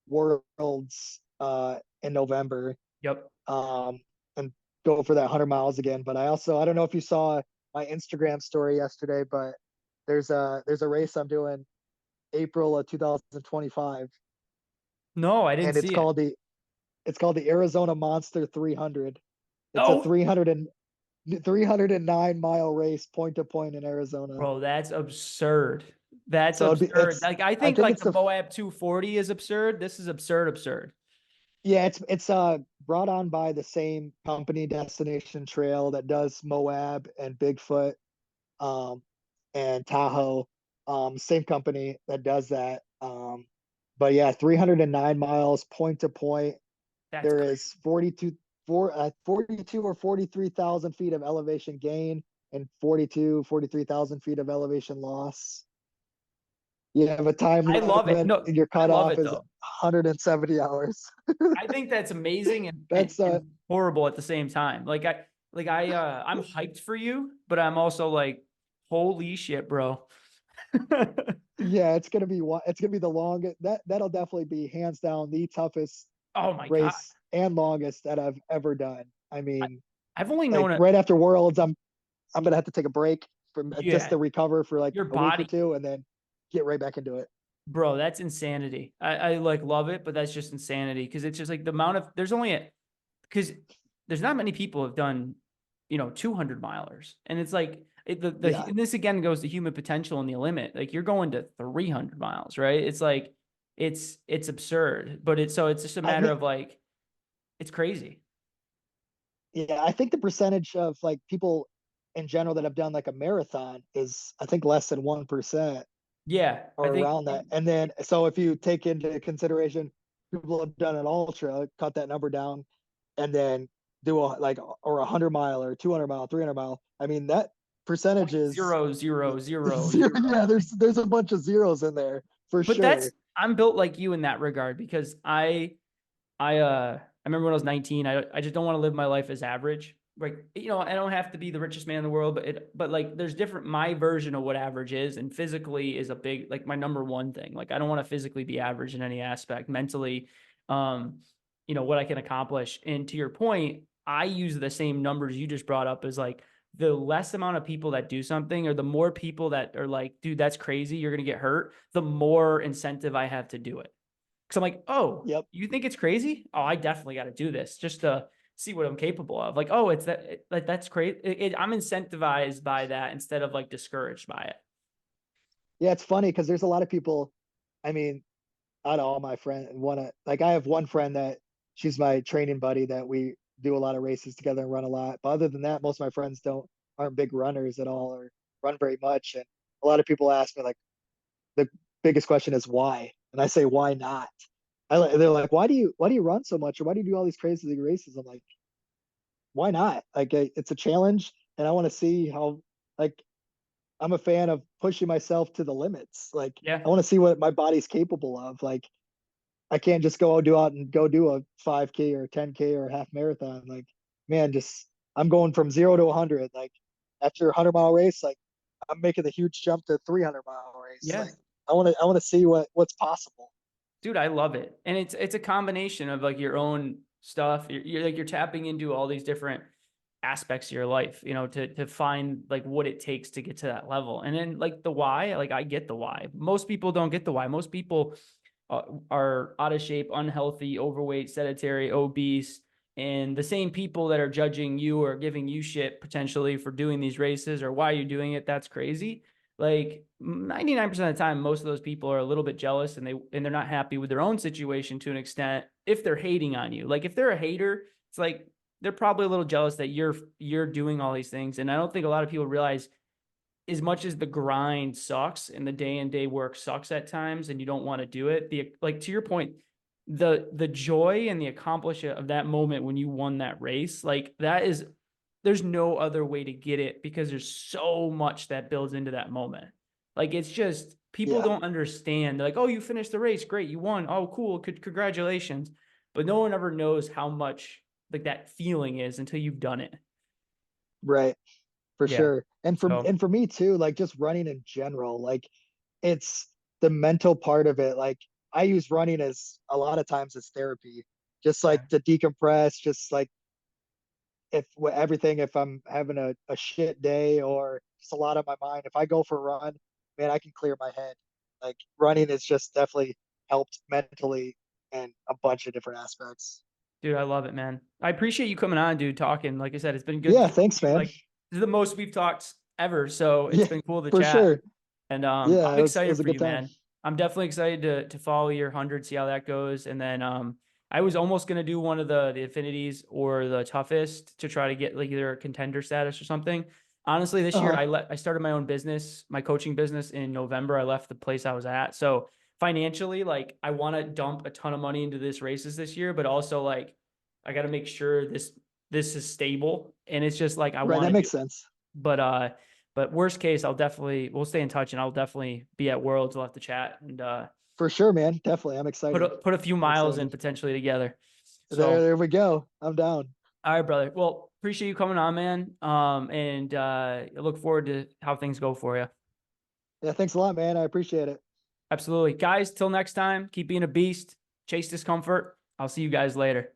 B: Worlds in November.
A: Yep.
B: Um and go for that 100 miles again. But I don't know if you saw my Instagram story yesterday, but there's a race I'm doing April of 2025,
A: No, I didn't
B: and
A: see it.
B: it's called the Arizona Monster 300. It's a
A: Oh,
B: 309 mile race, point to point in Arizona.
A: bro, that's absurd. That's
B: So
A: absurd. Like I
B: I
A: think
B: think
A: like
B: it's
A: the Moab 240 is absurd. This is absurd, absurd.
B: yeah, it's brought on by the same company, Destination Trail, that does Moab and Bigfoot, um, and Tahoe. Same company that does that. But yeah, 309 miles point to point.
A: That's
B: There
A: crazy.
B: is 42 or 43,000 feet of elevation gain and 43,000 feet of elevation loss. You have a time
A: I love it.
B: limit,
A: No,
B: and your
A: I love
B: cutoff
A: it
B: is
A: though.
B: 170 hours.
A: I think that's amazing
B: That's
A: and horrible at the same time. I'm hyped for you, but I'm also like, holy shit, bro.
B: yeah, it's gonna be the longest. That'll definitely be hands down the toughest
A: Oh my God.
B: race and longest that I've ever done. I
A: I,
B: mean,
A: I've only
B: like
A: known it.
B: right after Worlds, I'm gonna have to take a break from just
A: Yeah,
B: to recover for like
A: your
B: a week or
A: body,
B: two, and then get right back into it.
A: bro, that's insanity. I like love it, but that's just insanity because it's just like the amount of there's only a because there's not many people have done 200 milers, and it's like the
B: Yeah,
A: and this again goes to human potential and the limit. Like you're going to 300 miles, right? It's like it's absurd, but it's just a
B: I
A: matter
B: mean,
A: of like it's crazy.
B: yeah, I think the percentage of like people in general that have done like a marathon is, I think, less than 1%
A: Yeah, I
B: or
A: think
B: around that. And then so if you take into consideration people have done an ultra, cut that number down, and then do a like or 100 mile or 200 mile, 300 mile. I mean that percentage
A: point
B: is
A: zero zero zero
B: zero.
A: zero.
B: Yeah, there's a bunch of zeros in there for
A: But that's
B: sure.
A: I'm built like you in that regard because I remember when I was 19, I just don't want to live my life as average. Like, I don't have to be the richest man in the world, but like there's different my version of what average is, and physically is a big like my number one thing. Like I don't want to physically be average in any aspect, mentally, what I can accomplish. And to your point, I use the same numbers you just brought up as like the less amount of people that do something or the more people that are like, dude, that's crazy, you're gonna get hurt, the more incentive I have to do it. Because I'm like, oh,
B: Yep.
A: you think it's crazy? Oh, I definitely got to do this just to see what I'm capable of. Like, oh, like that's crazy. I'm incentivized by that instead of like discouraged by it.
B: Yeah, it's funny because there's a lot of people. I mean, out of all my friends, I have one friend that she's my training buddy that we do a lot of races together and run a lot. But other than that, most of my friends aren't big runners at all or run very much. And a lot of people ask me like the biggest question is why, and I say why not. They're like, why do you run so much or why do you do all these crazy races? I'm like, why not? Like it's a challenge, and I want to see how like I'm a fan of pushing myself to the limits. Like
A: Yeah.
B: I want to see what my body's capable of. Like I can't just go out and go do a 5K or 10K or a half marathon. Like, man, just I'm going from 0 to 100. Like after a 100-mile race, like I'm making the huge jump to 300-mile race.
A: Yeah.
B: Like I want to see what's possible.
A: Dude, I love it. And it's a combination of like your own stuff. You're tapping into all these different aspects of your life, to find like what it takes to get to that level. And then like the why, like I get the why. Most people don't get the why. Most people are out of shape, unhealthy, overweight, sedentary, obese, and the same people that are judging you or giving you shit potentially for doing these races or why you're doing it, that's crazy. Like 99% of the time, most of those people are a little bit jealous and they're not happy with their own situation to an extent if they're hating on you. Like if they're a hater, it's like they're probably a little jealous that you're doing all these things. And I don't think a lot of people realize, as much as the grind sucks and the day and day work sucks at times and you don't want to do it, like to your point, the joy and the accomplishment of that moment when you won that race, like that is, there's no other way to get it because there's so much that builds into that moment. Like it's just, people
B: Yeah,
A: don't understand. They're like, oh, you finished the race, great, you won, oh cool, congratulations. But no one ever knows how much like that feeling is until you've done it.
B: right. For
A: Yeah.
B: sure.
A: So
B: And for me too, like just running in general, like it's the mental part of it. Like I use running as a lot of times as therapy, just
A: yeah.
B: like to decompress, just like if I'm having a shit day or just a lot on my mind, if I go for a run, man, I can clear my head. Like running has just definitely helped mentally in a bunch of different aspects.
A: Dude, I love it, man. I appreciate you coming on, dude, talking. Like I said, it's been good
B: Yeah,
A: to talk
B: thanks,
A: to you.
B: man.
A: Like, this is the most we've talked ever. So it's
B: Yeah,
A: been cool to
B: for
A: chat.
B: sure.
A: And
B: Yeah,
A: I'm
B: it was
A: excited
B: a
A: for
B: good
A: you,
B: time.
A: man. I'm definitely excited to follow your 100, see how that goes. And then I was almost gonna do one of the affinities or the toughest to try to get like either a contender status or something. Honestly, this year
B: Uh-huh.
A: I started my own business, my coaching business in November. I left the place I was at. So financially, like I want to dump a ton of money into this races this year, but also like I got to make sure this is stable. And it's just like I
B: Right,
A: want
B: that
A: to do
B: makes
A: it.
B: sense.
A: But worst case, we'll stay in touch and I'll definitely be at Worlds. We'll have to chat and
B: For sure, man. Definitely. I'm excited.
A: put a few
B: I'm
A: miles in
B: excited.
A: potentially together. So,
B: There we go. I'm down.
A: all right, brother. Well, appreciate you coming on, man. And I look forward to how things go for you.
B: Yeah, thanks a lot, man. I appreciate it.
A: Absolutely. Guys, till next time, keep being a beast, chase discomfort. I'll see you guys later.